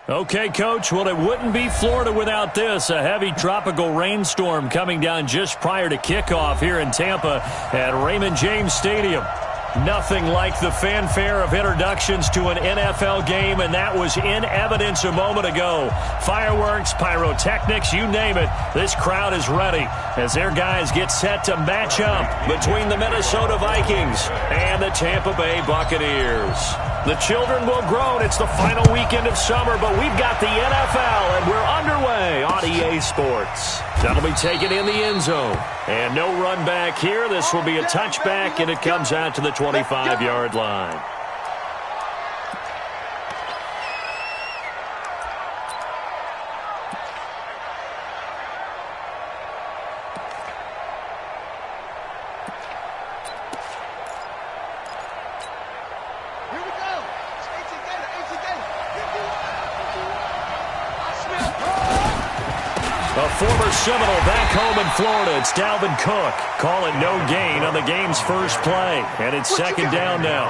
Okay, Coach, well, it wouldn't be Florida without this. A heavy tropical rainstorm coming down just prior to kickoff here in Tampa at Raymond James Stadium. Nothing like the fanfare of introductions to an NFL game, and that was in evidence a moment ago. Fireworks, pyrotechnics, you name it. This crowd is ready as their guys get set to match up between the Minnesota Vikings and the Tampa Bay Buccaneers. The children will groan. It's the final weekend of summer, but we've got the NFL, and we're underway on EA Sports. That'll be taken in the end zone. And no run back here. This will be a touchback, and it comes out to the 25-yard line. Former Seminole back home in Florida. It's Dalvin Cook. Call it no gain on the game's first play. And it's second down now.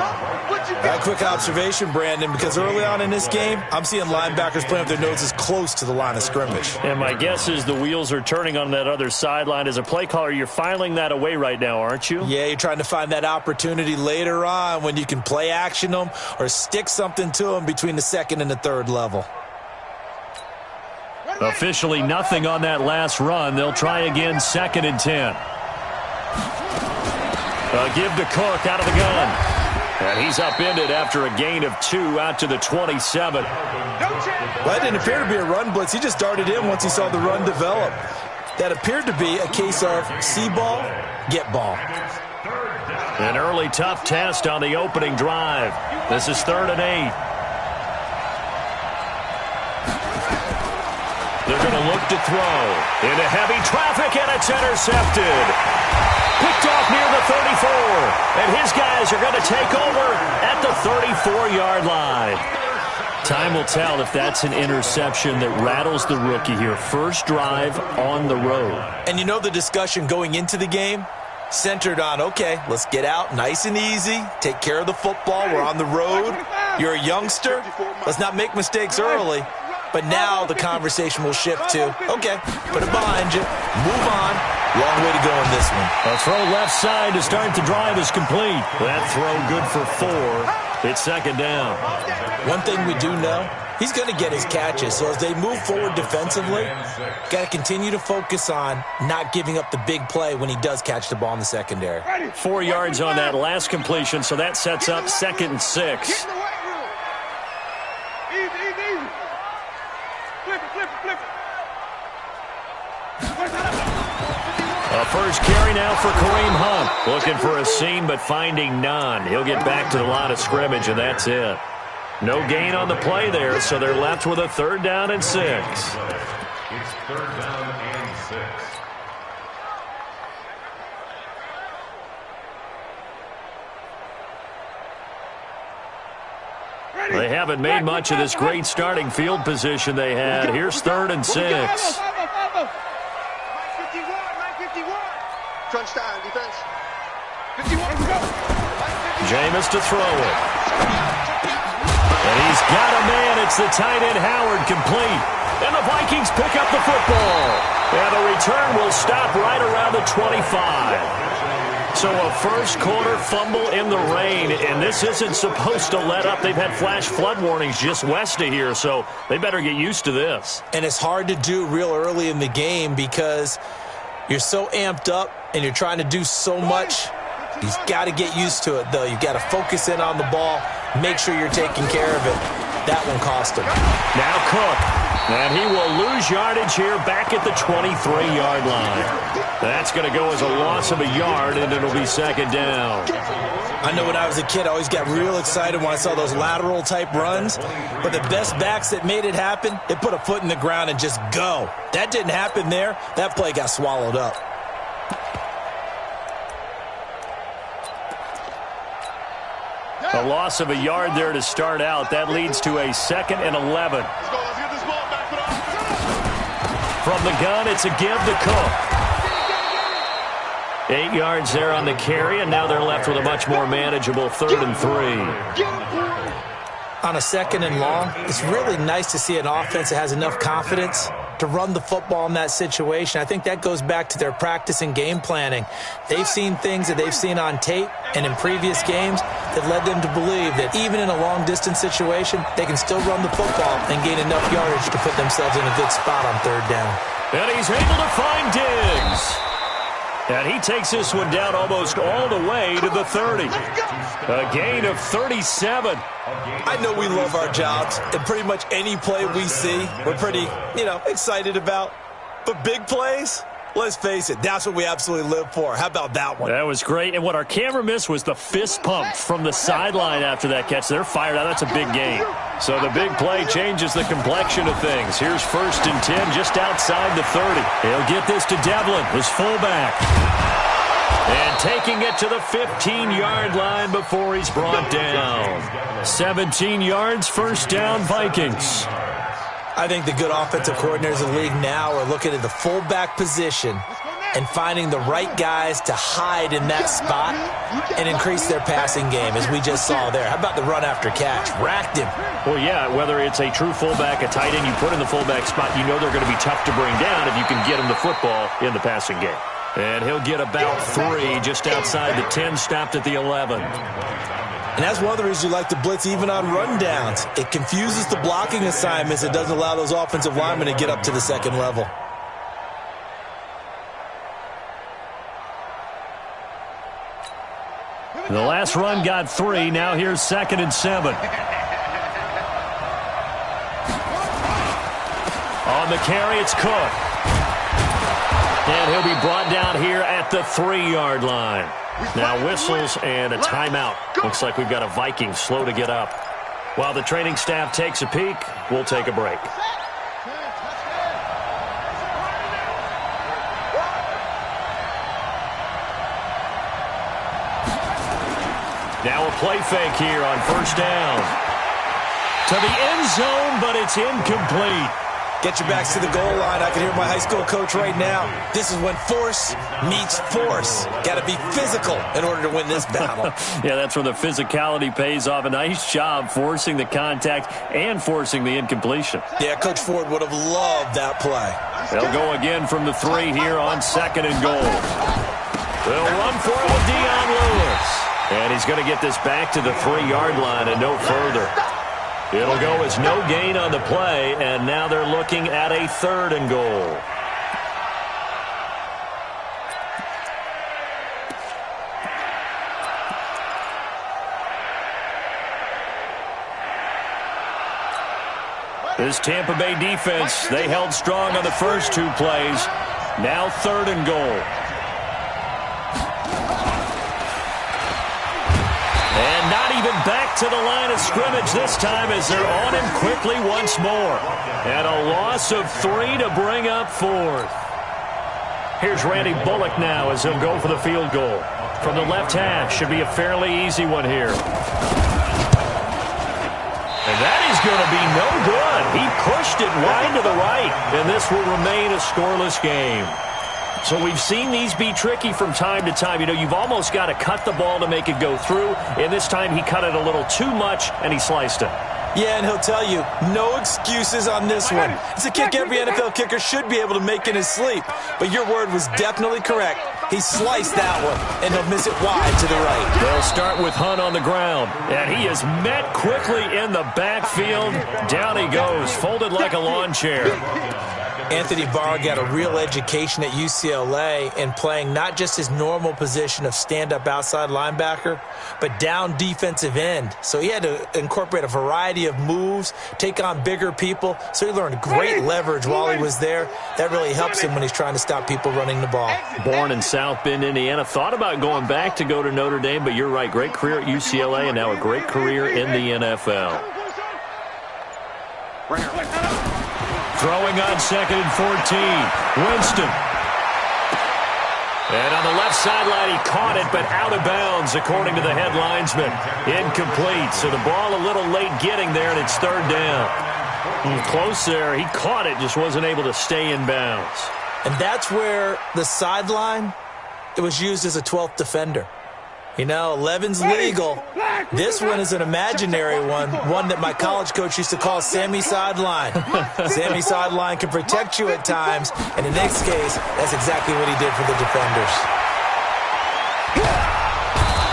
A quick observation, Brandon, because early on in this game, I'm seeing linebackers playing with their noses close to the line of scrimmage. And my guess is the wheels are turning on that other sideline. As a play caller, you're filing that away right now, aren't you? Yeah, you're trying to find that opportunity later on when you can play action them or stick something to them between the second and the third level. Officially nothing on that last run. They'll try again, 2nd and 10. A give to Cook out of the gun. And he's upended after a gain of 2 out to the 27. Well, that didn't appear to be a run blitz. He just darted in once he saw the run develop. That appeared to be a case of see ball, get ball. An early tough test on the opening drive. This is 3rd and 8. They're going to look to throw. Into heavy traffic, and it's intercepted. Picked off near the 34. And his guys are going to take over at the 34-yard line. Time will tell if that's an interception that rattles the rookie here. First drive on the road. And you know the discussion going into the game? Centered on, okay, let's get out nice and easy, take care of the football, we're on the road. You're a youngster, let's not make mistakes early. But now the conversation will shift to, okay, put it behind you, move on. Long way to go in this one. A throw left side to start the drive is complete. That throw good for 4. It's second down. One thing we do know, he's going to get his catches. So as they move forward defensively, got to continue to focus on not giving up the big play when he does catch the ball in the secondary. 4 yards on that last completion, so that sets up 2nd and 6. A first carry now for Kareem Hunt. Looking for a seam, but finding none. He'll get back to the line of scrimmage, and that's it. No gain on the play there, so they're left with a 3rd down and 6. It's 3rd down and 6. They haven't made much of this great starting field position they had. Here's 3rd and 6. Crunch time, defense. Jameis to throw it. And he's got a man. It's the tight end Howard, complete. And the Vikings pick up the football. And the return will stop right around the 25. So a first quarter fumble in the rain, and this isn't supposed to let up. They've had flash flood warnings just west of here, so they better get used to this. And it's hard to do real early in the game because you're so amped up and you're trying to do so much. You've got to get used to it, though. You've got to focus in on the ball, make sure you're taking care of it. That one cost him. Now Cook, and he will lose yardage here back at the 23-yard line. That's going to go as a loss of a yard, and it'll be 2nd down. I know when I was a kid, I always got real excited when I saw those lateral-type runs. But the best backs that made it happen, they put a foot in the ground and just go. That didn't happen there. That play got swallowed up. A loss of a yard there to start out. That leads to a 2nd and 11. From the gun, it's a give to Cook. 8 yards there on the carry, and now they're left with a much more manageable 3rd and 3. On a 2nd and long, it's really nice to see an offense that has enough confidence to run the football in that situation. I think that goes back to their practice and game planning. They've seen things that they've seen on tape and in previous games that led them to believe that even in a long-distance situation, they can still run the football and gain enough yardage to put themselves in a good spot on 3rd down. And he's able to find Diggs. And he takes this one down almost all the way to the 30. A gain of 37. I know we love our jobs, and pretty much any play we see, we're pretty, excited about. But big plays, let's face it, that's what we absolutely live for. How about that one? That was great. And what our camera missed was the fist pump from the sideline after that catch. They're fired out. That's a big gain. So the big play changes the complexion of things. Here's 1st and 10 just outside the 30. He'll get this to Devlin, his fullback. And taking it to the 15-yard line before he's brought down. 17 yards, 1st down, Vikings. I think the good offensive coordinators in the league now are looking at the fullback position and finding the right guys to hide in that spot and increase their passing game, as we just saw there. How about the run after catch? Racked him. Well, yeah, whether it's a true fullback, a tight end you put in the fullback spot, you know they're going to be tough to bring down if you can get them the football in the passing game. And he'll get about 3 just outside the 10, stopped at the 11. And that's one of the reasons you like to blitz even on rundowns. It confuses the blocking assignments. It doesn't allow those offensive linemen to get up to the 2nd level. The last run got 3. Now here's 2nd and 7. On the carry, it's Cook. And he'll be brought down here at the 3-yard line. Now whistles and a timeout. Looks like we've got a Viking slow to get up. While the training staff takes a peek, we'll take a break. Now a play fake here on 1st down. To the end zone, but it's incomplete. Get your backs to the goal line. I can hear my high school coach right now. This is when force meets force. Got to be physical in order to win this battle. Yeah, that's where the physicality pays off. A nice job forcing the contact and forcing the incompletion. Yeah, Coach Ford would have loved that play. They'll go again from the 3 here on 2nd and goal. They'll run for it with Dion Lewis. And he's going to get this back to the 3-yard line and no further. It'll go as no gain on the play, and now they're looking at a 3rd and goal. This Tampa Bay defense, they held strong on the first 2 plays. Now 3rd and goal. And not even back to the line of scrimmage this time as they're on him quickly once more. And a loss of 3 to bring up 4th. Here's Randy Bullock now as he'll go for the field goal. From the left hash, should be a fairly easy one here. And that is going to be no good. He pushed it wide to the right, and this will remain a scoreless game. So we've seen these be tricky from time to time. You know, you've almost got to cut the ball to make it go through, and this time he cut it a little too much, and he sliced it. Yeah, and he'll tell you, no excuses on this one. It's a kick every NFL kicker should be able to make in his sleep. But your word was definitely correct. He sliced that one, and he'll miss it wide to the right. They'll start with Hunt on the ground, and he is met quickly in the backfield. Down he goes, folded like a lawn chair. Anthony Barr got a real education at UCLA in playing not just his normal position of stand-up outside linebacker, but down defensive end. So he had to incorporate a variety of moves, take on bigger people. So he learned great leverage while he was there. That really helps him when he's trying to stop people running the ball. Born in South Bend, Indiana. Thought about going back to go to Notre Dame, but you're right. Great career at UCLA and now a great career in the NFL. Throwing on 2nd and 14. Winston. And on the left sideline, he caught it, but out of bounds, according to the head linesman. Incomplete. So the ball a little late getting there, and it's 3rd down. Close there. He caught it, just wasn't able to stay in bounds. And that's where the sideline, it was used as a 12th defender. You know, 11's legal. This one is an imaginary one that my college coach used to call Sammy Sideline. Sammy Sideline can protect you at times, and in this case, that's exactly what he did for the defenders.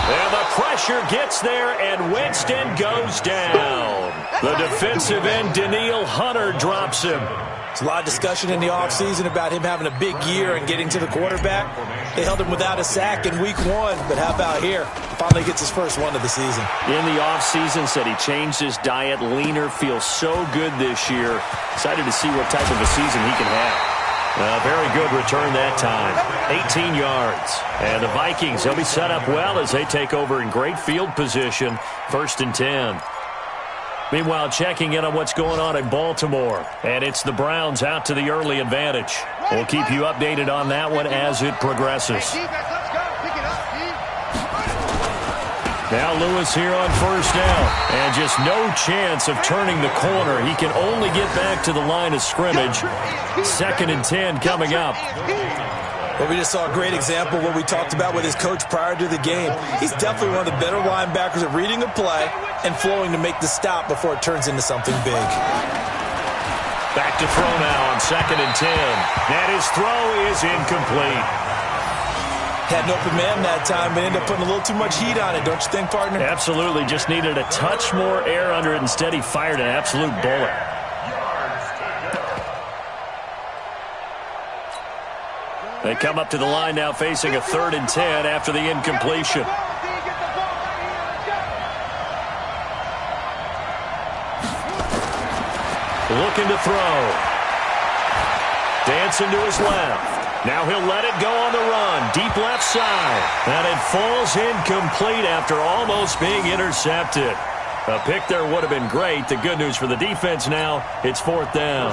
And the pressure gets there, and Winston goes down. The defensive end, Daniil Hunter, drops him. There's a lot of discussion in the offseason about him having a big year and getting to the quarterback. They held him without a sack in week 1, but how about here? Finally gets his first one of the season. In the offseason, said he changed his diet, leaner, feels so good this year. Excited to see what type of a season he can have. Very good return that time. 18 yards. And the Vikings, they'll be set up well as they take over in great field position. 1st and 10. Meanwhile, checking in on what's going on in Baltimore. And it's the Browns out to the early advantage. We'll keep you updated on that one as it progresses. Now Lewis here on 1st down. And just no chance of turning the corner. He can only get back to the line of scrimmage. 2nd and 10 coming up. Well, we just saw a great example of what we talked about with his coach prior to the game. He's definitely one of the better linebackers at reading a play and flowing to make the stop before it turns into something big. Back to throw now on 2nd and 10. And his throw is incomplete. Had an open man that time, but ended up putting a little too much heat on it, don't you think, partner? Absolutely. Just needed a touch more air under it. Instead, he fired an absolute bullet. They come up to the line now facing a 3rd and 10 after the incompletion. Looking to throw. Dancing to his left. Now he'll let it go on the run. Deep left side. And it falls incomplete after almost being intercepted. A pick there would have been great. The good news for the defense now, it's 4th down.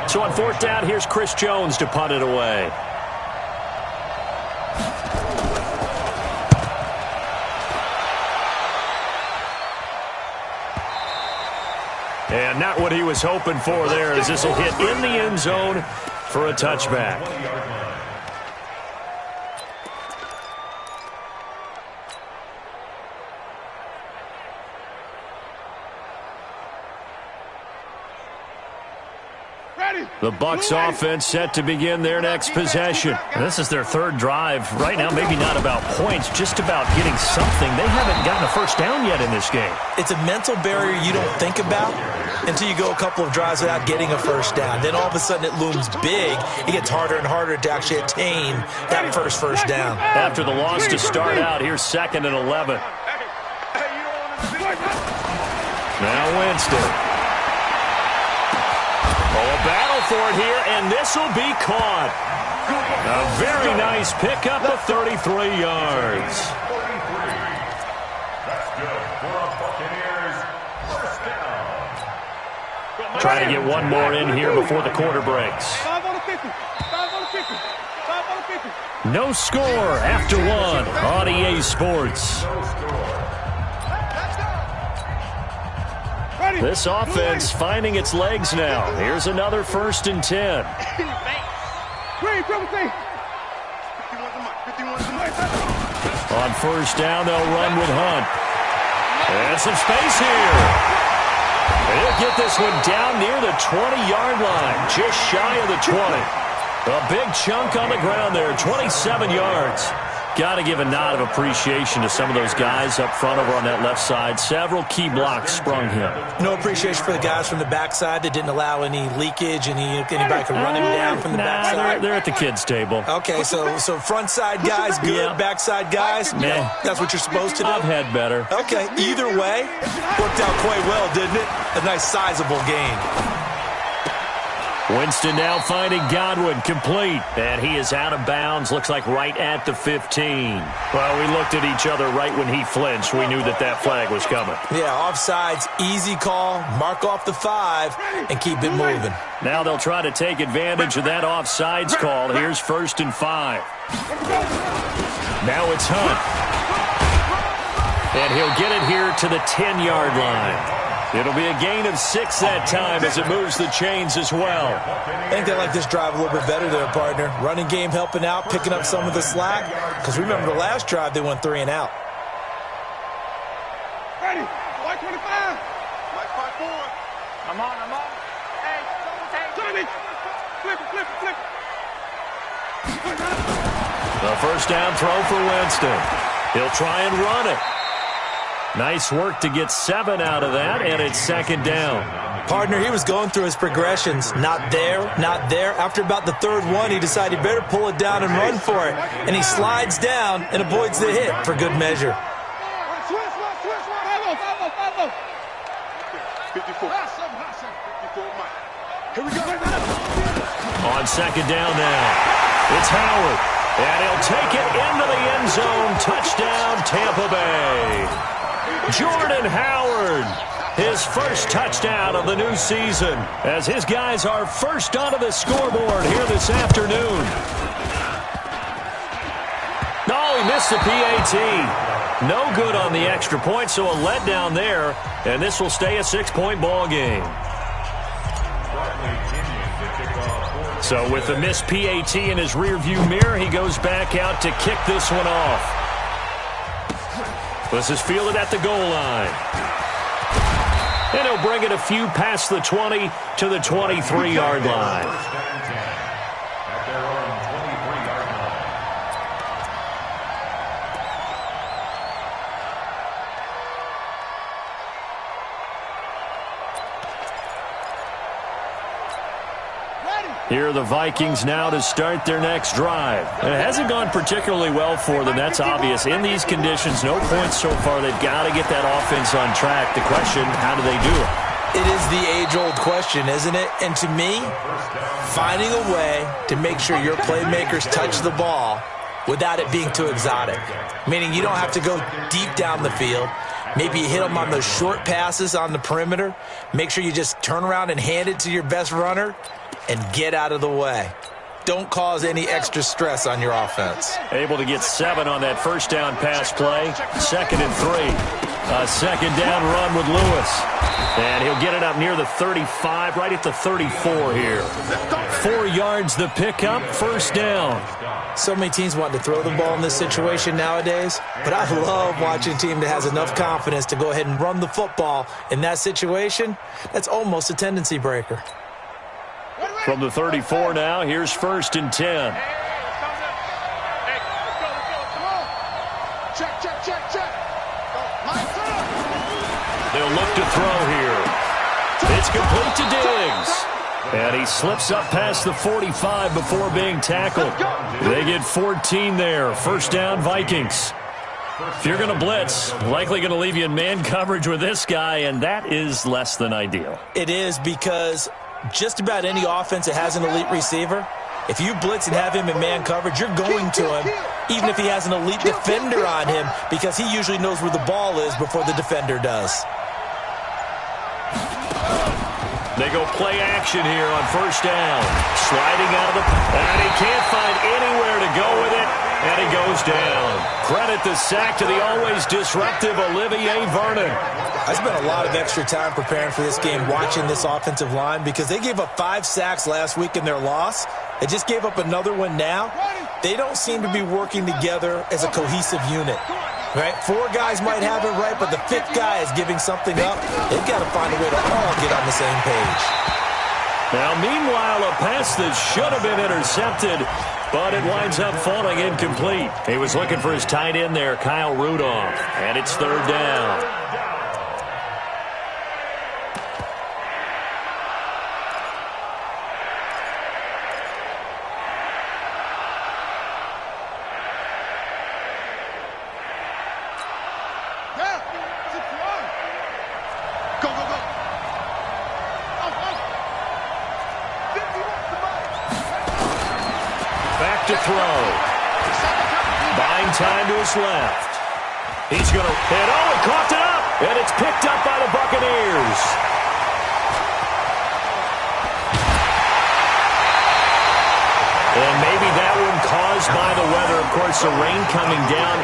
So on 4th down, here's Chris Jones to punt it away. And not what he was hoping for there, as this will hit in the end zone for a touchback. The Bucs offense set to begin their next possession. This is their 3rd drive. Right now, maybe not about points, just about getting something. They haven't gotten a first down yet in this game. It's a mental barrier you don't think about until you go a couple of drives without getting a first down. Then all of a sudden it looms big. It gets harder and harder to actually attain that first down. After the loss to start out, here's 2nd and 11. Now Winston. A battle for it here, and this will be caught. A very nice pickup of 33 yards. Trying to get one more in here before the quarter breaks. No score after one on EA Sports. This offense finding its legs now. Here's another 1st and 10. On 1st down, they'll run with Hunt. And some space here. He'll get this one down near the 20-yard line, just shy of the 20. A big chunk on the ground there, 27 yards. Got to give a nod of appreciation to some of those guys up front over on that left side. Several key blocks sprung him. No appreciation for the guys from the backside that didn't allow any leakage, anybody could run him down from the backside. They're at the kids' table. Okay, so front side guys good, yeah. Backside guys, nah. That's what you're supposed to do? I've had better. Okay, either way, worked out quite well, didn't it? A nice sizable gain. Winston now finding Godwin complete, and he is out of bounds, looks like right at the 15. Well, we looked at each other right when he flinched. We knew that flag was coming. Yeah, offsides, easy call, mark off the 5, and keep it moving. Now they'll try to take advantage of that offsides call. Here's 1st and 5. Now it's Hunt. And he'll get it here to the 10-yard line. It'll be a gain of 6 that time as it moves the chains as well. I think they like this drive a little bit better there, partner. Running game helping out, picking up some of the slack. Because remember the last drive, they went 3 and out. Ready. White 25. White 5-4. I'm on. Hey, Johnny. Flip it. The first down throw for Winston. He'll try and run it. Nice work to get 7 out of that, and it's 2nd down. Partner, he was going through his progressions. Not there. After about the 3rd one, he decided he better pull it down and run for it. And he slides down and avoids the hit for good measure. Switch. 54. 54, Mike. Here we go. On 2nd down now, it's Howard. And he'll take it into the end zone. Touchdown, Tampa Bay. Jordan Howard, his first touchdown of the new season, as his guys are first onto the scoreboard here this afternoon. No, he missed the PAT. No good on the extra point, so a letdown there, and this will stay a 6-point ball game. So with the missed PAT in his rearview mirror, he goes back out to kick this one off. This is fielded at the goal line. And he'll bring it a few past the 20 to the 23-yard line. Here are the Vikings now to start their next drive. It hasn't gone particularly well for them. That's obvious. In these conditions, no points so far. They've got to get that offense on track. The question, how do they do it? It is the age-old question, isn't it? And to me, finding a way to make sure your playmakers touch the ball without it being too exotic. Meaning you don't have to go deep down the field. Maybe you hit them on those short passes on the perimeter. Make sure you just turn around and hand it to your best runner and get out of the way. Don't cause any extra stress on your offense. Able to get 7 on that first down pass play. 2nd and 3. A 2nd down run with Lewis. And he'll get it up near the 35, right at the 34 here. 4 yards the pickup, first down. So many teams want to throw the ball in this situation nowadays, but I love watching a team that has enough confidence to go ahead and run the football in that situation. That's almost a tendency breaker. From the 34 now, here's 1st and 10. Check. They'll look to throw here. It's complete to Diggs. And he slips up past the 45 before being tackled. They get 14 there. First down, Vikings. If you're going to blitz, likely going to leave you in man coverage with this guy, and that is less than ideal. It is, because just about any offense that has an elite receiver, if you blitz and have him in man coverage, you're going to him, even if he has an elite defender on him, because he usually knows where the ball is before the defender does. They go play action here on first down. Sliding out of the... And he can't find anywhere to go with it, and he goes down. Credit the sack to the always disruptive Olivier Vernon. I spent a lot of extra time preparing for this game, watching this offensive line, because they gave up 5 sacks last week in their loss. They just gave up another one now. They don't seem to be working together as a cohesive unit. Right? 4 guys might have it right, but the 5th guy is giving something up. They've got to find a way to all get on the same page. Now, meanwhile, a pass that should have been intercepted, but it winds up falling incomplete. He was looking for his tight end there, Kyle Rudolph, and it's 3rd down. To throw. Buying time to his left. He's going to hit. Oh, he coughed it up. And it's picked up by the Buccaneers. And maybe that one caused by the weather. Of course, the rain coming down.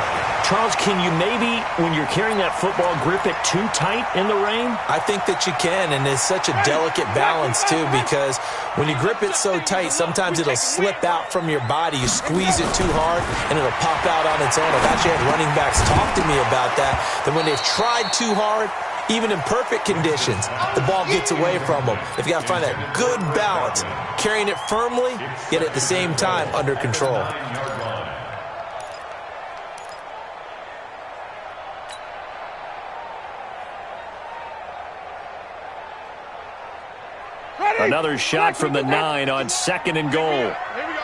Charles, can you maybe, when you're carrying that football, grip it too tight in the rain? I think that you can, and it's such a delicate balance, too, because when you grip it so tight, sometimes it'll slip out from your body. You squeeze it too hard, and it'll pop out on its own. I've actually had running backs talk to me about that when they've tried too hard, even in perfect conditions, the ball gets away from them. They've got to find that good balance, carrying it firmly, yet at the same time under control. Another shot from the 9 on 2nd and goal. Here we go.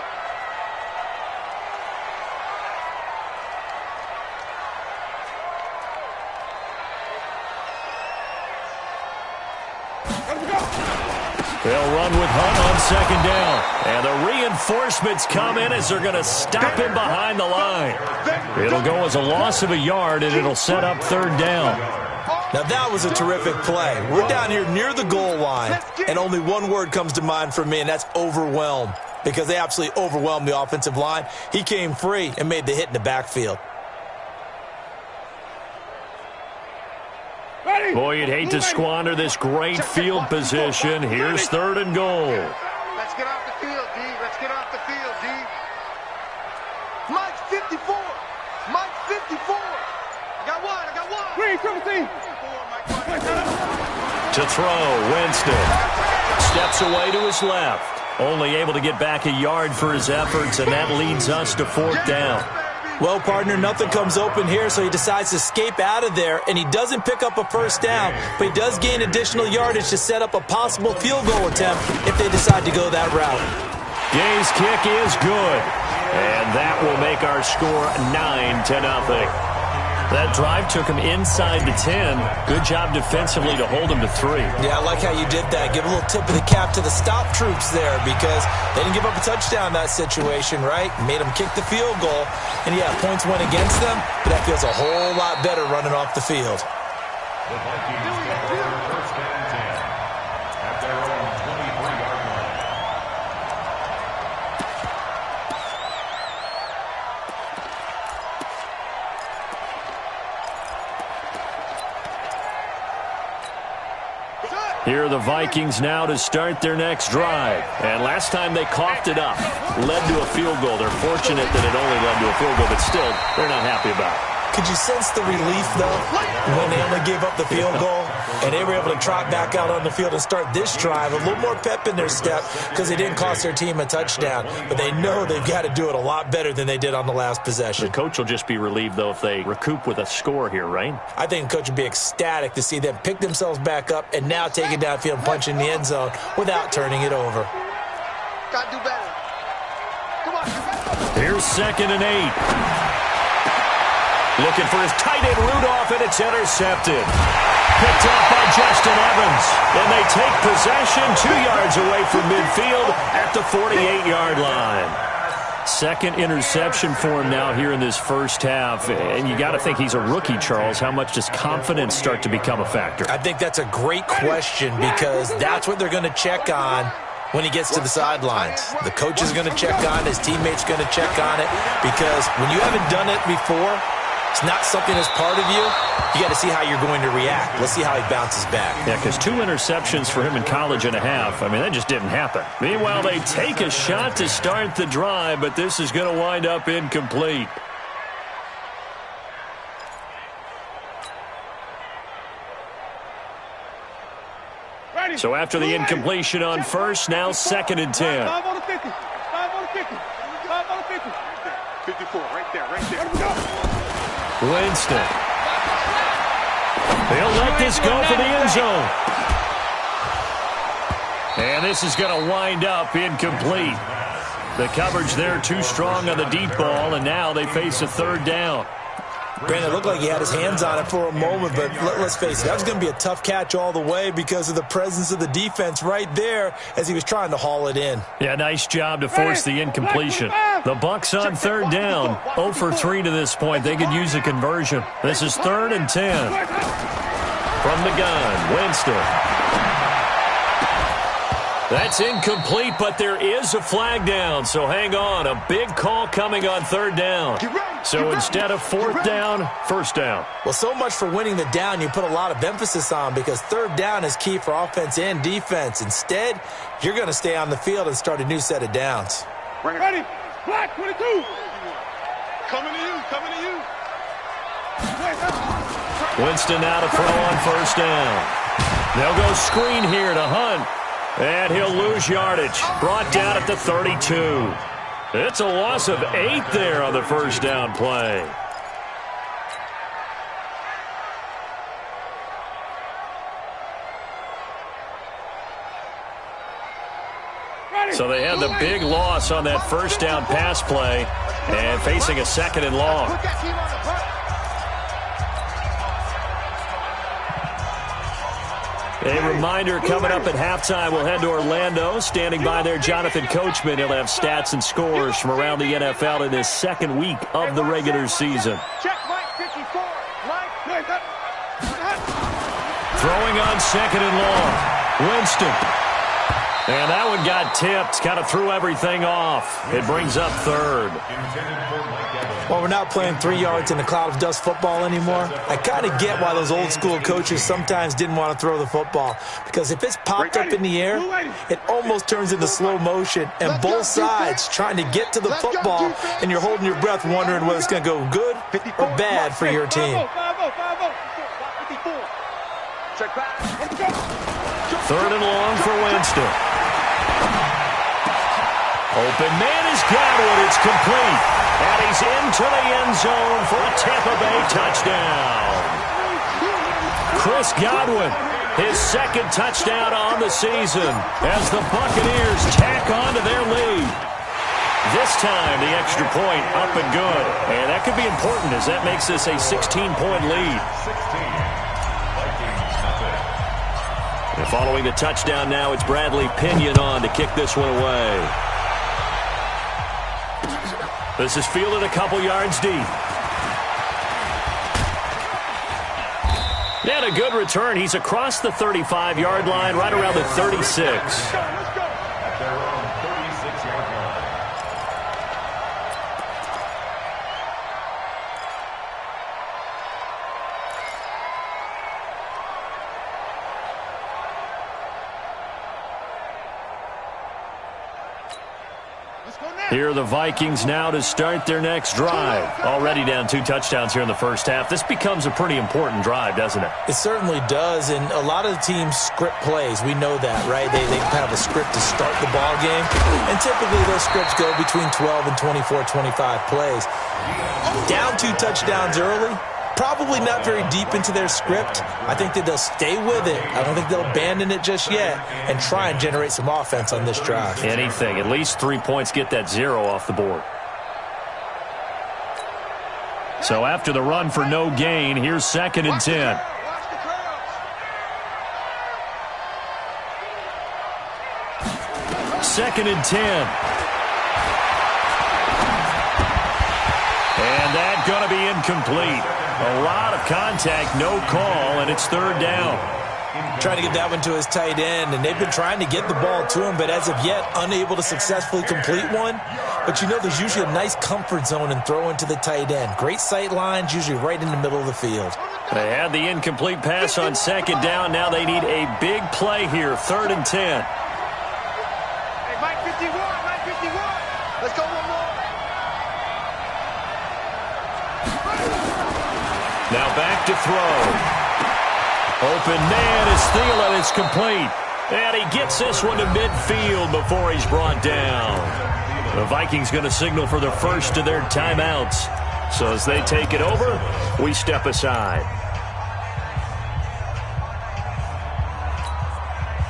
They'll run with Hunt on 2nd down. And the reinforcements come in as they're going to stop him behind the line. It'll go as a loss of a yard, and it'll set up 3rd down. Now, that was a terrific play. We're down here near the goal line, and only one word comes to mind for me, and that's overwhelmed, because they absolutely overwhelmed the offensive line. He came free and made the hit in the backfield. Boy, you'd hate to squander this great field position. Here's 3rd and goal. Let's get off the field, D. Let's get off the field, D. Mike's 54. Mike's 54. I got one. Green, 17. To throw, Winston. Steps away to his left. Only able to get back a yard for his efforts, and that leads us to 4th down. Well, partner, nothing comes open here, so he decides to escape out of there, and he doesn't pick up a 1st down, but he does gain additional yardage to set up a possible field goal attempt if they decide to go that route. Gay's kick is good, and that will make our score 9-0. That drive took him inside the 10. Good job defensively to hold him to 3. Yeah, I like how you did that. Give a little tip of the cap to the stop troops there, because they didn't give up a touchdown in that situation, right? Made them kick the field goal. And, yeah, points went against them, but that feels a whole lot better running off the field. The Vikings score 1st and 10 at their own 23-yard line. Here are the Vikings now to start their next drive. And last time they coughed it up, led to a field goal. They're fortunate that it only led to a field goal, but still, they're not happy about it. Could you sense the relief, though, when they only gave up the field goal and they were able to trot back out on the field and start this drive? A little more pep in their step because they didn't cost their team a touchdown, but they know they've got to do it a lot better than they did on the last possession. The coach will just be relieved, though, if they recoup with a score here, right? I think the coach would be ecstatic to see them pick themselves back up and now take it downfield and punch in the end zone without turning it over. Got to do better. Come on. Here's 2nd and 8. Looking for his tight end Rudolph, and it's intercepted. Picked off by Justin Evans. And they take possession 2 yards away from midfield at the 48-yard line. 2nd interception for him now here in this first half. And you got to think he's a rookie, Charles. How much does confidence start to become a factor? I think that's a great question, because that's what they're going to check on when he gets to the sidelines. The coach is going to check on it. His teammate's going to check on it, because when you haven't done it before, it's not something that's part of you. You got to see how you're going to react. Let's see how he bounces back. Yeah, because 2 interceptions for him in college and a half. I mean, that just didn't happen. Meanwhile, they take a shot to start the drive, but this is going to wind up incomplete. So after the incompletion on first, now 2nd and 10. 5 on the 50. 5 on the 50. 5 on the 50. 54, right there. Winston. They'll let this go for the end zone. And this is going to wind up incomplete. The coverage there too strong on the deep ball, and now they face a 3rd down. Granted, it looked like he had his hands on it for a moment, but let's face it, that was going to be a tough catch all the way because of the presence of the defense right there as he was trying to haul it in. Yeah, nice job to force the incompletion. The Bucs on 3rd down, 0 for 3 to this point. They could use a conversion. This is 3rd and 10. From the gun, Winston. That's incomplete, but there is a flag down, so hang on. A big call coming on third down. So instead of fourth down, first down. Well, so much for winning the down you put a lot of emphasis on, because third down is key for offense and defense. Instead, you're going to stay on the field and start a new set of downs. Ready? Black 22. Coming to you. Coming to you. Winston now to throw on first down. They'll go screen here to Hunt. And he'll lose yardage. Brought down at the 32. It's a loss of 8 there on the first down play. So they had the big loss on that first down pass play and facing a second and long. A reminder, coming up at halftime, we'll head to Orlando. Standing by there, Jonathan Coachman. He'll have stats and scores from around the NFL in his second week of the regular season. Throwing on second and long. Winston. And that one got tipped. Kind of threw everything off. It brings up third. Well, we're not playing 3 yards in a cloud of dust football anymore. I kind of get why those old school coaches sometimes didn't want to throw the football, because if it's popped up in the air, it almost turns into slow motion, and both sides trying to get to the football, and you're holding your breath wondering whether it's going to go good or bad for your team. Third and long for Winston. Open man is Godwin. It's complete. And he's into the end zone for a Tampa Bay touchdown. Chris Godwin, his second touchdown on the season as the Buccaneers tack on to their lead. This time, the extra point up and good. And that could be important, as that makes this a 16-point lead. And following the touchdown now, it's Bradley Pinion on to kick this one away. This is fielded a couple yards deep. And a good return. He's across the 35-yard line, right around the 36. Here are the Vikings now to start their next drive. Already down 2 touchdowns here in the first half. This becomes a pretty important drive, doesn't it? It certainly does, and a lot of the teams script plays. We know that, right? They have a script to start the ball game, and typically those scripts go between 12 and 24, 25 plays. Down 2 touchdowns early, probably not very deep into their script. I think that they'll stay with it. I don't think they'll abandon it just yet and try and generate some offense on this drive. Anything. At least 3 points, get that 0 off the board. So after the run for no gain, here's 2nd and 10. Second and 10. And that's going to be incomplete. A lot of contact, no call, and it's third down. Trying to get that one to his tight end, and they've been trying to get the ball to him, but as of yet, unable to successfully complete one. But you know, there's usually a nice comfort zone in throwing to the tight end. Great sight lines, usually right in the middle of the field. They had the incomplete pass on second down. Now they need a big play here, 3rd and 10. Hey, Mike 51, Mike 51. Let's go one more. Now back to throw. Open man is Thielen. It's complete. And he gets this one to midfield before he's brought down. The Vikings going to signal for the first of their timeouts. So as they take it over, we step aside.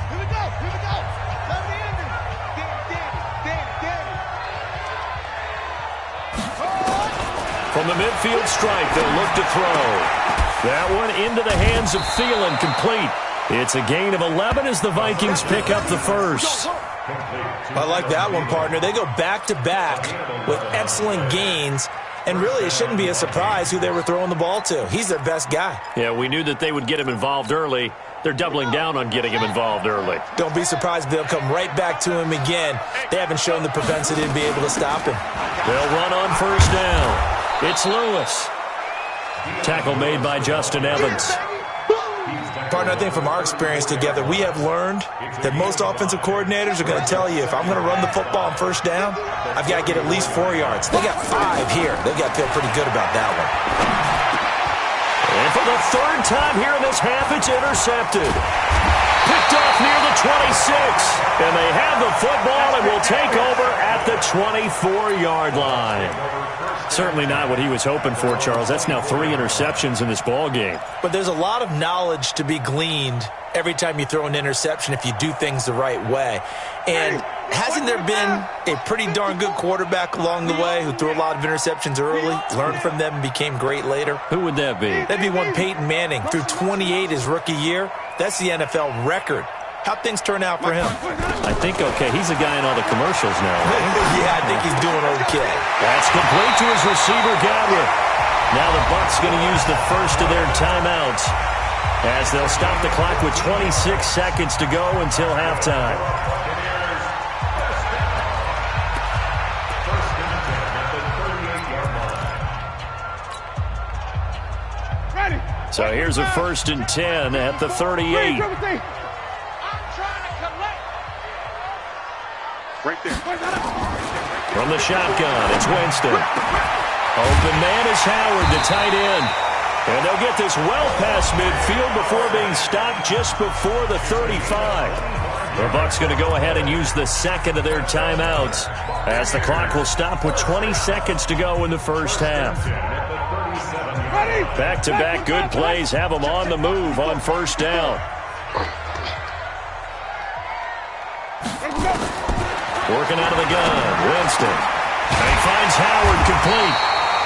Here we go. Here we go. Let me in there. Danny. From the midfield stripe, they'll look to throw. That one into the hands of Thielen, complete. It's a gain of 11 as the Vikings pick up the first. I like that one, partner. They go back-to-back with excellent gains, and really it shouldn't be a surprise who they were throwing the ball to. He's their best guy. Yeah, we knew that they would get him involved early. They're doubling down on getting him involved early. Don't be surprised if they'll come right back to him again. They haven't shown the propensity to be able to stop him. They'll run on first down. It's Lewis. Tackle made by Justin Evans. Partner, I think from our experience together, we have learned that most offensive coordinators are going to tell you, if I'm going to run the football on first down, I've got to get at least 4 yards. They got 5 here. They've got to feel pretty good about that one. And for the third time here in this half, it's intercepted. Picked off near the 26. And they have the football and will take over at the 24-yard line. Certainly not what he was hoping for, Charles. That's now 3 interceptions in this ball game. But there's a lot of knowledge to be gleaned every time you throw an interception if you do things the right way. And hasn't there been a pretty darn good quarterback along the way who threw a lot of interceptions early, learned from them, and became great later? Who would that be? That'd be one Peyton Manning. Threw 28 his rookie year. That's the NFL record. How'd things turn out for him? I think okay. He's a guy in all the commercials now, right? Yeah, I think he's doing okay. That's complete to his receiver, Godwin. Now the Bucs going to use the first of their timeouts as they'll stop the clock with 26 seconds to go until halftime. So here's a 1st and 10 at the 38. Right there. From the shotgun, it's Winston. Open man is Howard, the tight end. And they'll get this well past midfield before being stopped just before the 35. The Bucs going to go ahead and use the second of their timeouts as the clock will stop with 20 seconds to go in the first half. Back-to-back good plays have them on the move on first down. Working out of the gun, Winston. And he finds Howard complete.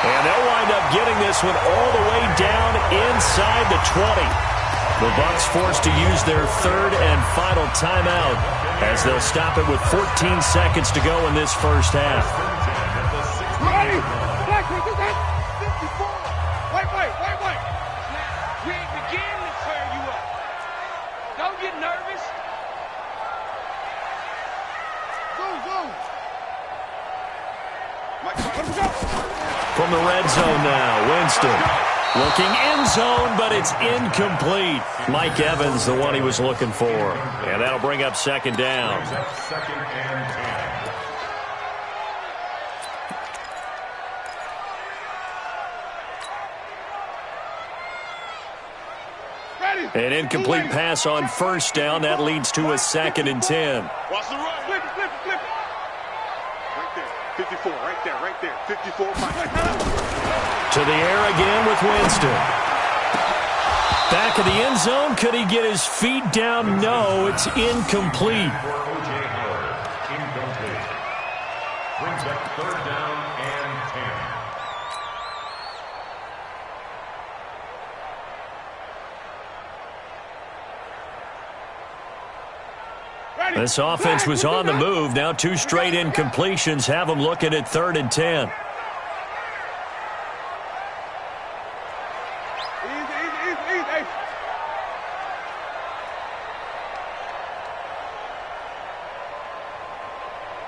And they'll wind up getting this one all the way down inside the 20. The Bucs forced to use their third and final timeout as they'll stop it with 14 seconds to go in this first half. Wait. We ain't beginning to clear you up. Don't get nervous. From the red zone now, Winston. Looking end zone, but it's incomplete. Mike Evans, the one he was looking for. And that'll bring up second down. Second and 10. An incomplete pass on first down. That leads to a 2nd and 10. Watch the run. Flip it. Right there. 54. Right there. 54. To the air again with Winston. Back of the end zone. Could he get his feet down? No, it's incomplete. Incomplete. Brings up 3rd down and 10. This offense was on the move. Now 2 straight incompletions have them looking at 3rd and 10. Easy.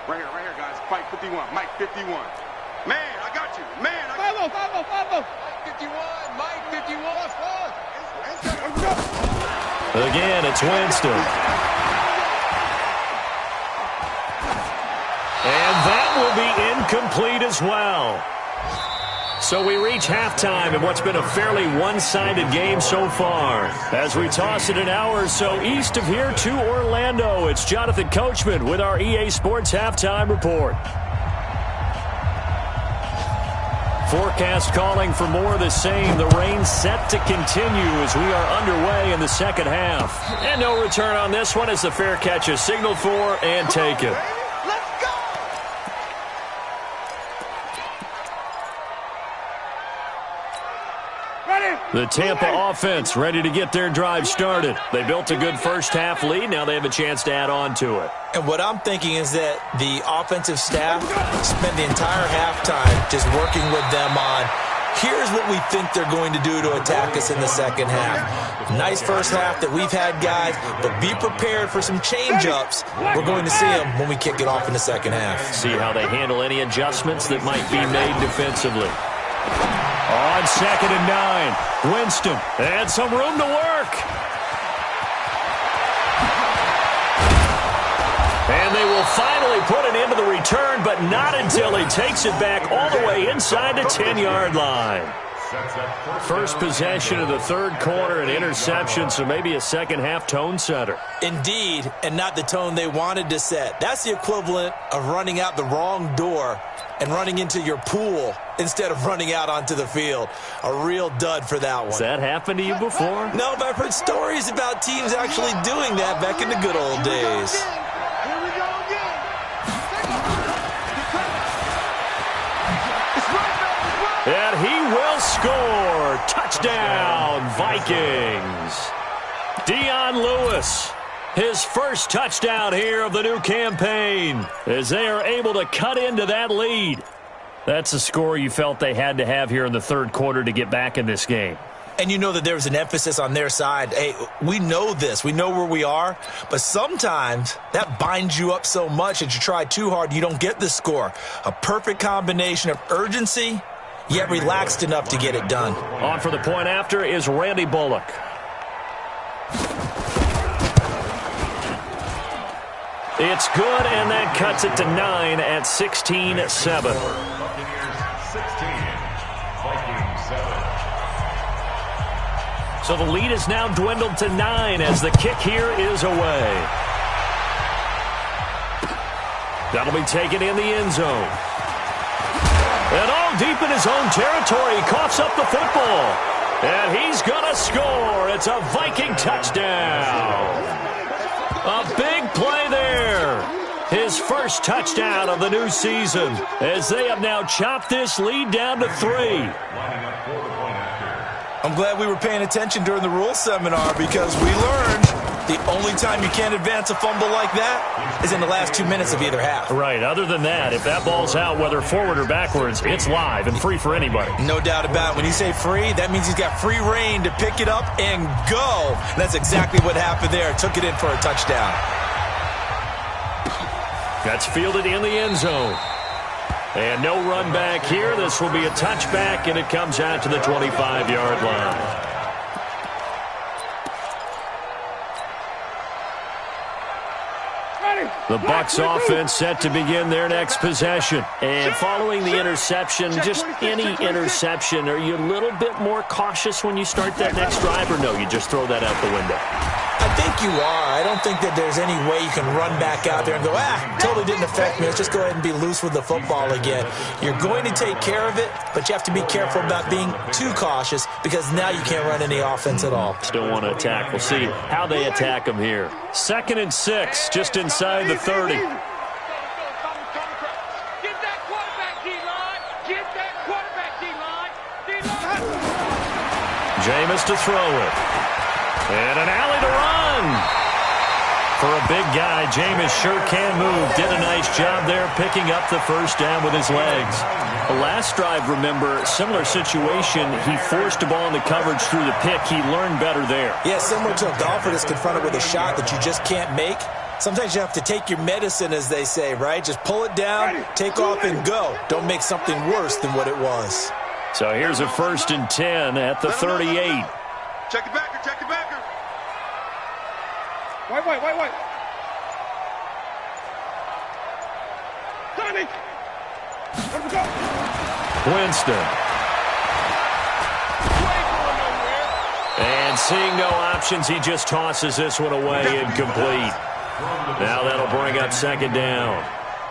Right here, guys. Fight 51. Mike 51. Man, I got you. Follow. 51. Mike 51. Again, it's Winston. And that will be incomplete as well. So we reach halftime in what's been a fairly one-sided game so far. As we toss it an hour or so east of here to Orlando, it's Jonathan Coachman with our EA Sports Halftime Report. Forecast calling for more of the same. The rain set to continue as we are underway in the second half. And no return on this one as the fair catch is signaled for and taken. The Tampa offense ready to get their drive started. They built a good first half lead. Now they have a chance to add on to it. And what I'm thinking is that the offensive staff spent the entire halftime just working with them on Here's what we think they're going to do to attack us in the second half. Nice first half that we've had, guys, but be prepared for some change-ups. We're going to see them when we kick it off in the second half. See how they handle any adjustments that might be made defensively. On 2nd and 9, Winston had some room to work. And they will finally put an end to the return, but not until he takes it back all the way inside the 10-yard line. First possession of the third quarter, an interception, so maybe a second-half tone setter. Indeed, and not the tone they wanted to set. That's the equivalent of running out the wrong door and running into your pool instead of running out onto the field. A real dud for that one. Has that happened to you before? No, but I've heard stories about teams actually doing that back in the good old days. And he will score. Touchdown, Vikings. Dion Lewis, his first touchdown here of the new campaign, as they are able to cut into that lead. That's a score you felt they had to have here in the third quarter to get back in this game. And you know that there was an emphasis on their side. Hey, we know this. We know where we are. But sometimes that binds you up so much that you try too hard, you don't get the score. A perfect combination of urgency, yet relaxed enough to get it done. On for the point after is Randy Bullock. It's good, and that cuts it to 9 at 16-7. Buccaneers 16, Vikings 7. So the lead is now dwindled to 9 as the kick here is away. That'll be taken in the end zone. And all deep in his own territory, he coughs up the football. And he's going to score. It's a Viking touchdown. A big play there. His first touchdown of the new season, as they have now chopped this lead down to 3. I'm glad we were paying attention during the rules seminar, because we learned the only time you can't advance a fumble like that is in the last 2 minutes of either half. Right. Other than that, if that ball's out, whether forward or backwards, it's live and free for anybody. No doubt about it. When you say free, that means he's got free reign to pick it up and go. And that's exactly what happened there. Took it in for a touchdown. That's fielded in the end zone. And no run back here. This will be a touchback, and it comes out to the 25-yard line. The Bucs offense set to begin their next possession. And following the interception, just any interception, are you a little bit more cautious when you start that next drive, or no, you just throw that out the window? I think you are. I don't think that there's any way you can run back out there and go, totally didn't affect me. Let's just go ahead and be loose with the football again. You're going to take care of it, but you have to be careful about being too cautious, because now you can't run any offense at all. Still want to attack. We'll see how they attack them here. 2nd and 6, just inside the 30. Get that quarterback, D-line. Get that quarterback, D-line. Jameis to throw it. And an alley to run. For a big guy, Jameis sure can move. Did a nice job there picking up the first down with his legs. The last drive, remember, similar situation. He forced the ball into coverage through the pick. He learned better there. Yeah, similar to a golfer that's confronted with a shot that you just can't make. Sometimes you have to take your medicine, as they say, right? Just pull it down, take off, and go. Don't make something worse than what it was. So here's a 1st and 10 at the 38. Check it backer, check it backer. Wait. Tommy! Let him go. Winston. And seeing no options, he just tosses this one away, incomplete. Now that'll bring up 2nd down.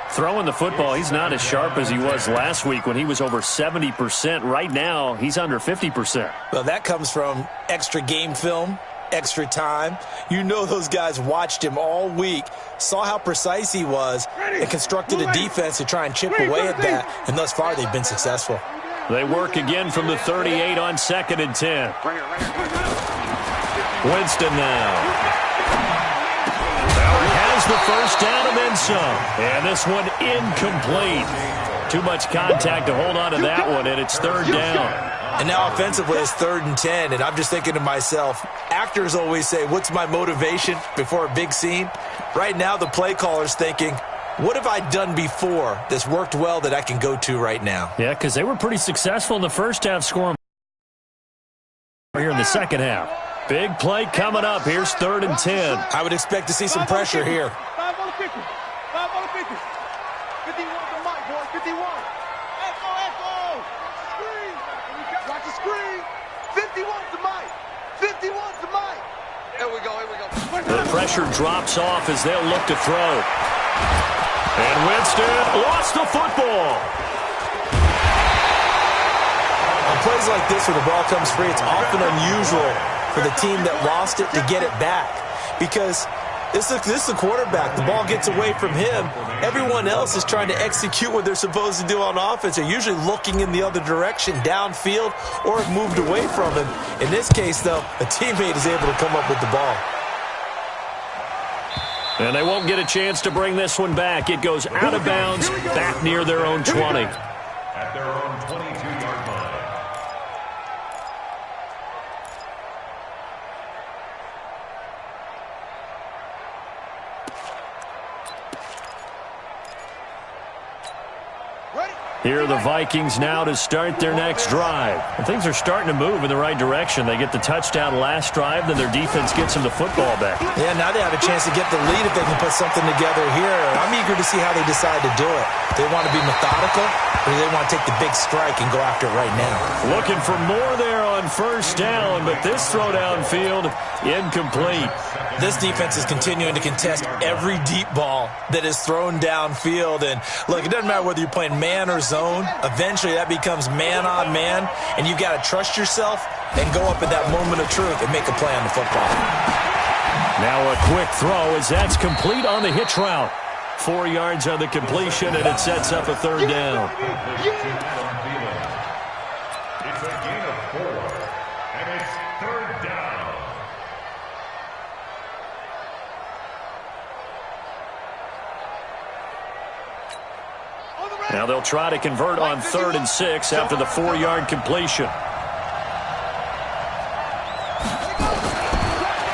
Throwing the football, he's not as sharp as he was last week when he was over 70%. Right now, he's under 50%. Well, that comes from extra game film, extra time. You know those guys watched him all week, saw how precise he was, and constructed a defense to try and chip away at that. And thus far, they've been successful. They work again from the 38 on 2nd and 10. Winston now. Howard has the first down and then some. And this one incomplete. Too much contact to hold on to that one, and it's third down. And now offensively it's 3rd and 10, and I'm just thinking to myself, actors always say, what's my motivation before a big scene? Right now the play caller's thinking, what have I done before that's worked well that I can go to right now? Yeah, because they were pretty successful in the first half, scoring here in the second half. Big play coming up. Here's 3rd and 10. I would expect to see some pressure here. 5 on the 50. 5 on the 50. 51 to Mike, boys. 51. Echo. Screen. Watch the screen. 51 to Mike. 51 to Mike. Here we go. The pressure drops off as they'll look to throw. And Winston lost the football. On plays like this where the ball comes free, it's often unusual for the team that lost it to get it back. Because this is the quarterback. The ball gets away from him. Everyone else is trying to execute what they're supposed to do on offense. They're usually looking in the other direction, downfield, or have moved away from him. In this case, though, a teammate is able to come up with the ball. And they won't get a chance to bring this one back. It goes out of bounds, back near their own 20. At their own 22-yard line. Here are the Vikings now to start their next drive. And things are starting to move in the right direction. They get the touchdown last drive, then their defense gets them the football back. Yeah, now they have a chance to get the lead if they can put something together here. I'm eager to see how they decide to do it. Do they want to be methodical, or do they want to take the big strike and go after it right now? Looking for more there on first down, but this throw downfield, incomplete. This defense is continuing to contest every deep ball that is thrown downfield. And look, it doesn't matter whether you're playing man or zone. Eventually that becomes man on man, and you've got to trust yourself and go up at that moment of truth and make a play on the football. Now a quick throw as that's complete on the hitch route. 4 yards on the completion, and it sets up a third down. It's a gain of 4, and it's third down. Now they'll try to convert on 3rd and 6 after the 4-yard completion.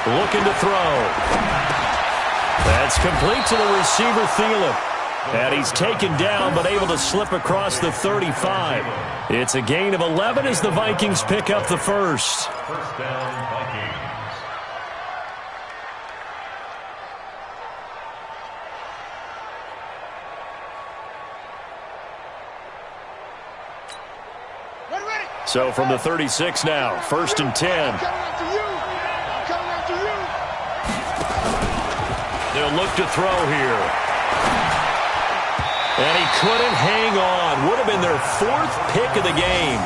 Looking to throw. That's complete to the receiver, Thielen. And he's taken down but able to slip across the 35. It's a gain of 11 as the Vikings pick up the first. First down, Vikings. So from the 36 now, 1st and 10. They'll look to throw here. And he couldn't hang on. Would have been their 4th pick of the game.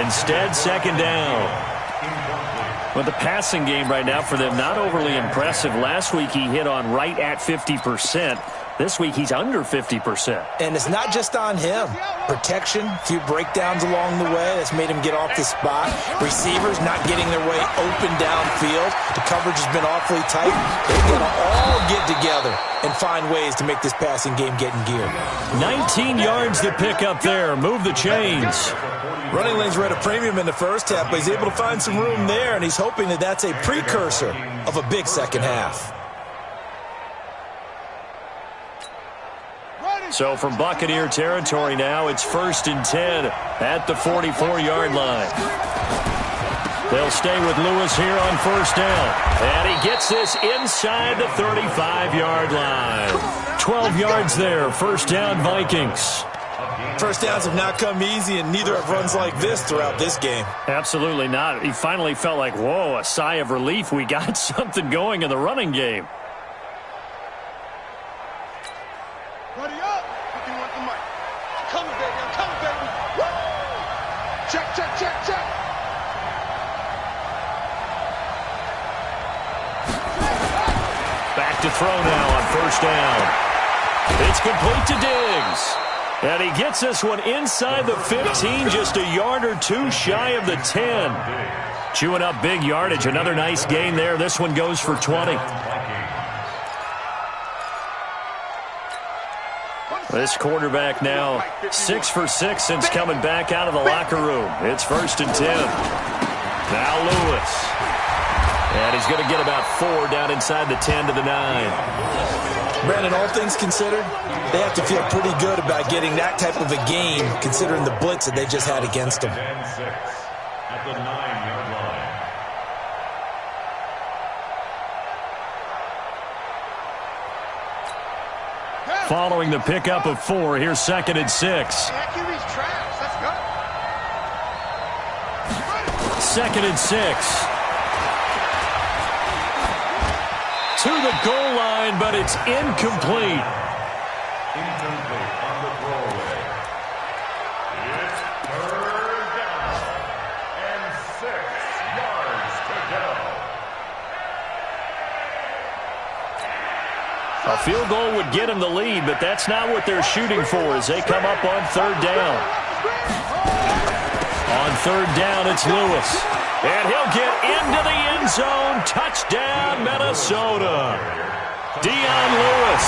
Instead, 2nd down. But the passing game right now for them, not overly impressive. Last week he hit on right at 50%. This week he's under 50%. And it's not just on him. Protection, a few breakdowns along the way that's made him get off the spot. Receivers not getting their way open downfield. The coverage has been awfully tight. They've got to all get together and find ways to make this passing game get in gear. 19 yards to pick up there. Move the chains. Running lanes were at a premium in the first half, but he's able to find some room there, and he's hoping that that's a precursor of a big second half. So from Buccaneer territory now, it's 1st and 10 at the 44-yard line. They'll stay with Lewis here on 1st down. And he gets this inside the 35-yard line. 12 yards there, 1st down Vikings. First downs have not come easy, and neither have runs like this throughout this game. Absolutely not. He finally felt like, whoa, a sigh of relief. We got something going in the running game. Ready up. 51 to Mike. I'm coming, baby. I'm coming, baby. Woo! Check. Back to throw now on 1st down. It's complete to Diggs. And he gets this one inside the 15, just a yard or 2 shy of the 10. Chewing up big yardage. Another nice gain there. This one goes for 20. This quarterback now 6 for 6 since coming back out of the locker room. It's 1st and 10. Now Lewis. And he's going to get about 4 down inside the 10 to the 9. Brandon, all things considered, they have to feel pretty good about getting that type of a game considering the blitz that they just had against them. 10-6 at the 9-yard line. Following the pickup of 4, here's 2nd and 6. That QB's trash. Let's go. 2nd and 6. To the goal line, but it's incomplete. Incomplete on the throwaway. It's 3rd down and 6 yards to go. A field goal would get him the lead, but that's not what they're shooting for as they come up on 3rd down. On 3rd down, it's Lewis. And he'll get into the end zone. Touchdown, Minnesota. Dion Lewis,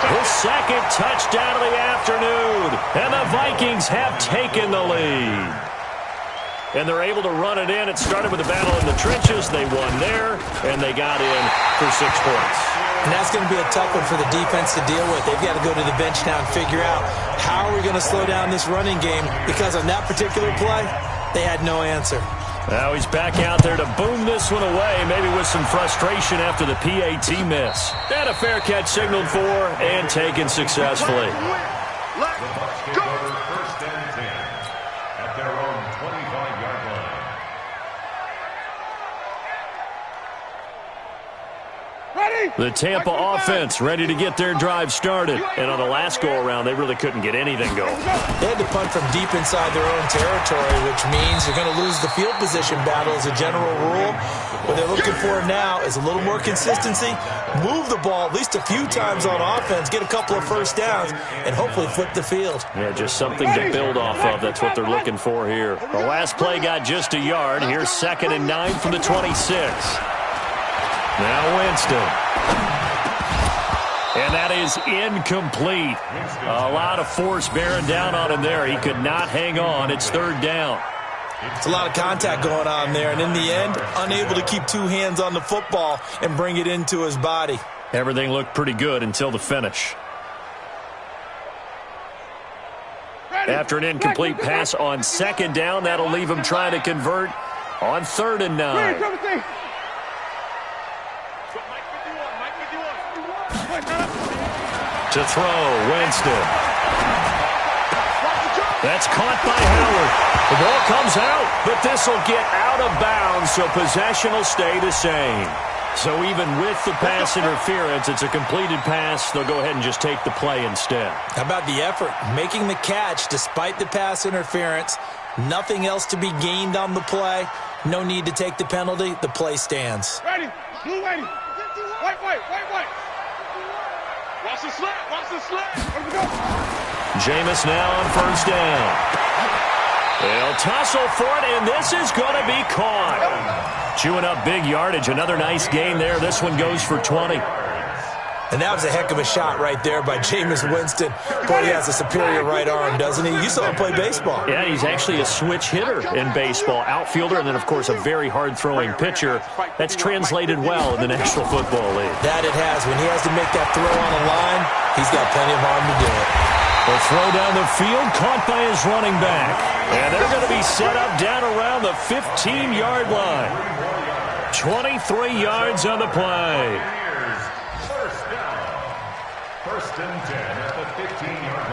his 2nd touchdown of the afternoon. And the Vikings have taken the lead. And they're able to run it in. It started with a battle in the trenches. They won there, and they got in for 6 points. And that's going to be a tough one for the defense to deal with. They've got to go to the bench now and figure out how are we going to slow down this running game, because on that particular play, they had no answer. Now he's back out there to boom this one away, maybe with some frustration after the PAT miss. And a fair catch signaled for and taken successfully. The Bucs take over 1st and 10 at their own 25-yard line. The Tampa offense ready to get their drive started. And on the last go-around, they really couldn't get anything going. They had to punt from deep inside their own territory, which means you're going to lose the field position battle as a general rule. What they're looking for now is a little more consistency, move the ball at least a few times on offense, get a couple of 1st downs, and hopefully flip the field. Yeah, just something to build off of. That's what they're looking for here. The last play got just a yard. Here's 2nd and 9 from the 26. Now Winston. And that is incomplete. A lot of force bearing down on him there. He could not hang on. It's 3rd down. It's a lot of contact going on there, and in the end, unable to keep 2 hands on the football and bring it into his body. Everything looked pretty good until the finish. After an incomplete pass on 2nd down, that'll leave him trying to convert on 3rd and 9. To throw, Winston. That's caught by Howard. The ball comes out, but this will get out of bounds, so possession will stay the same. So even with the pass interference, it's a completed pass. They'll go ahead and just take the play instead. How about the effort? Making the catch despite the pass interference. Nothing else to be gained on the play. No need to take the penalty. The play stands. Ready. Blue ready. White. Watch the slap. Watch the slap. Where we go? Jameis now on 1st down. They'll tussle for it, and this is going to be caught. Chewing up big yardage. Another nice gain there. This one goes for 20. And that was a heck of a shot right there by Jameis Winston. Boy, he has a superior right arm, doesn't he? You saw him play baseball. Yeah, he's actually a switch hitter in baseball. Outfielder, and then, of course, a very hard-throwing pitcher. That's translated well in the National Football League. That it has. When he has to make that throw on a line, he's got plenty of arm to do it. The throw down the field, caught by his running back. And they're going to be set up down around the 15-yard line. 23 yards on the play. 1st and 10 at the 15-yard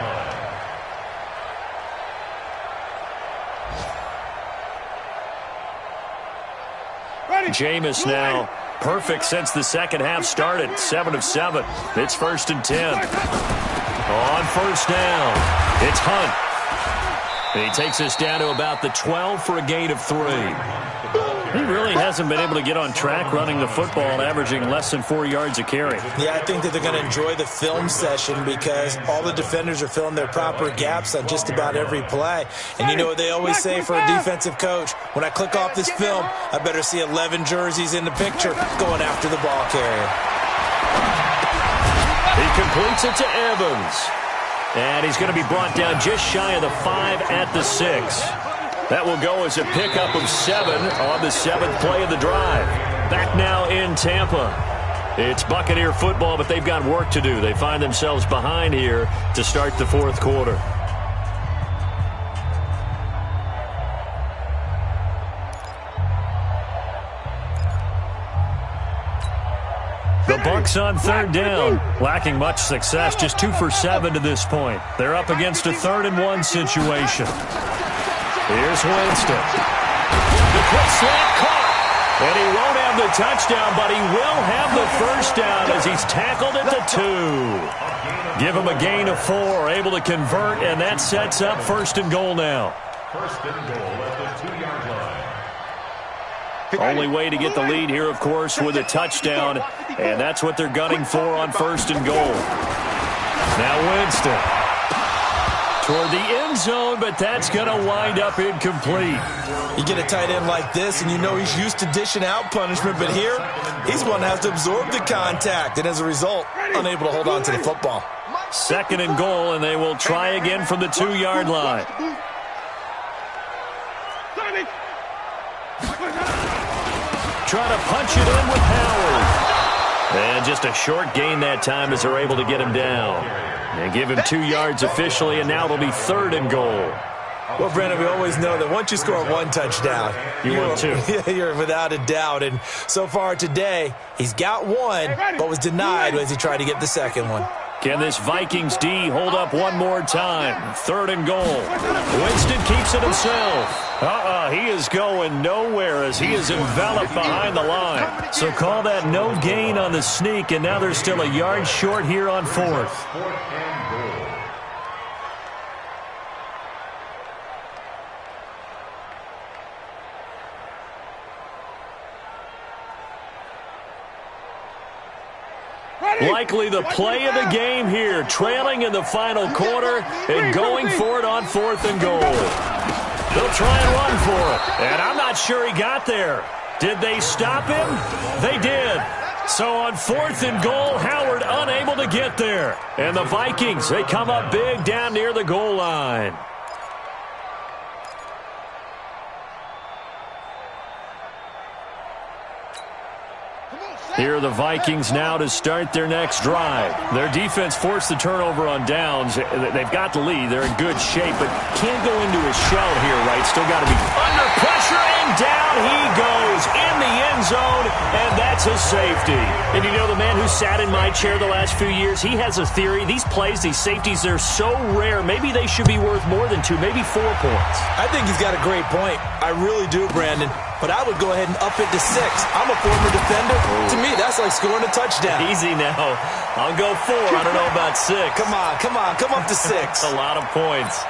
line. Jameis now perfect since the second half started. 7 of 7. It's 1st and 10. On 1st down, it's Hunt. And he takes us down to about the 12 for a gain of 3. He really hasn't been able to get on track running the football, averaging less than 4 yards a carry. Yeah, I think that they're going to enjoy the film session because all the defenders are filling their proper gaps on just about every play. And you know what they always say for a defensive coach? When I click off this film, I better see 11 jerseys in the picture going after the ball carrier. He completes it to Evans. And he's going to be brought down just shy of the 5 at the 6. That will go as a pickup of 7 on the 7th play of the drive. Back now in Tampa. It's Buccaneer football, but they've got work to do. They find themselves behind here to start the 4th quarter. The Bucs on 3rd down, lacking much success, just 2 for 7 to this point. They're up against a 3rd-and-1 situation. Here's Winston. The quick slant caught. And he won't have the touchdown, but he will have the first down as he's tackled at the 2. Give him a gain of 4, able to convert, and that sets up 1st and goal now. 1st and goal at the 2-yard line. Only way to get the lead here, of course, with a touchdown, and that's what they're gunning for on 1st and goal. Now Winston toward the end zone, but that's going to wind up incomplete. You get a tight end like this, and you know he's used to dishing out punishment, but here, he's one that has to absorb the contact, and as a result, unable to hold on to the football. 2nd and goal, and they will try again from the 2-yard line. Trying to punch it in with Howard. And just a short gain that time as they're able to get him down. And give him 2 yards officially, and now it'll be 3rd and goal. Well, Brandon, we always know that once you score 1 touchdown, you're without a doubt. And so far today, he's got 1, but was denied as he tried to get the 2nd one. Can this Vikings D hold up one more time? 3rd and goal. Winston keeps it himself. He is going nowhere as he is enveloped behind the line. So call that no gain on the sneak, and now they're still a yard short here on 4th. 4th and goal. Likely the play of the game here, trailing in the final quarter and going for it on 4th and goal. They'll try and run for it, and I'm not sure he got there. Did they stop him? They did. So on 4th and goal, Howard unable to get there. And the Vikings, they come up big down near the goal line. Here are the Vikings now to start their next drive. Their defense forced the turnover on downs. They've got the lead. They're in good shape, but can't go into a shell here, right? Still got to be under pressure, and down he goes in the end zone, and that's a safety. And you know, the man who sat in my chair the last few years, he has a theory. These plays, these safeties, they're so rare. Maybe they should be worth more than 2, maybe 4 points. I think he's got a great point. I really do, Brandon. But I would go ahead and up it to 6. I'm a former defender. To me, that's like scoring a touchdown. Easy now. I'll go 4. I don't know about 6. Come on. Come up to 6. A lot of points.